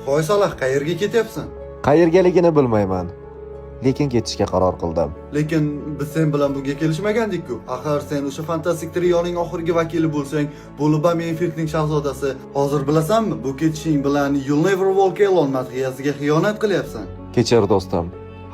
Hoy Salah, qayerga ketyapsan? Qayergaligini bilmayman, lekin ketishga qaror qildim. Lekin biz sen bilan bunga kelishmagandik-ku. Axir sen o'sha fantastik trioning oxirgi vakili bo'lsang, bu Lubamyefildning shahzodasi. Hozir bilasanmi, bu ketishing bilan You'll Never Walk Alone madhiyasiga xiyonat qilyapsan. Kechir do'stim.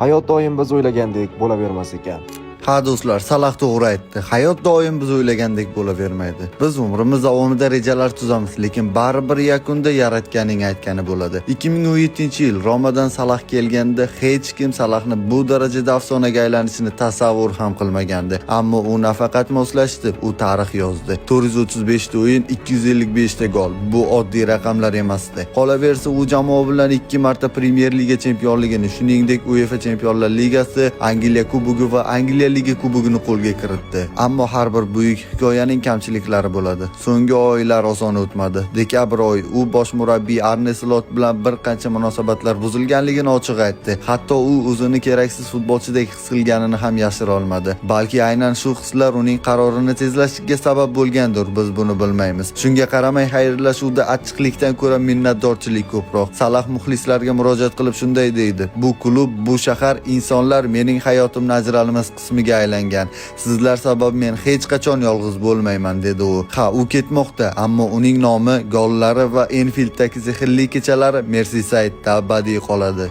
Hayot doim biz o'ylagandek bo'lavermas ekan. Ha do'stlar, Salah to'g'ri aytdi. Hayot doim biz o'ylagandek bo'lavermaydi. Biz umrimiz davomida rejalar tuzamiz, lekin baribir yakunda yaratganning aytgani bo'ladi. 2017-yil Romadan Salah kelganda hech kim Salahni bu darajada afsonaga aylanishini tasavvur ham qilmagandi. Ammo u nafaqat moslashdi, u tarix yozdi. 435 ta o'yin, 255 ta gol. Bu oddiy raqamlar emasdi. Qolaversa, u jamoa bilan 2 marta Premier Liga chempionligini, shuningdek UEFA Chempionlar Ligasi, Angliya Kubogi va Angliya Liga Kubogini qo'lga kiritdi. Ammo har bir buyuk hikoyaning kamchiliklari bo'ladi. So'nggi oylar oson o'tmadi. Dekabr oyi u bosh murabbiy Arne Slot bilan bir qancha munosabatlar buzilganligini ochiq aytdi. Hatto u o'zini keraksiz futbolchidek his qilganini ham yashira olmadi. Balki aynan shu hislar uning qarorini tezlashishiga sabab bo'lgandir, biz buni bilmaymiz. Shunga qaramay xayrlashuvda achchiqlikdan ko'ra minnatdorchilik ko'proq. Salah muxlislarga murojaat qilib shunday deydi: "Bu klub, bu shahar, insonlar mening hayotimning ajralmas qismiga aylangan. Sizlar sabab men hech qachon yolg'iz bo'lmayman", dedi u. Ha, u ketmoqda, ammo uning nomi, gollari va Enfielddagi sehrli kechalari Merseyside'da abadiy qoladi.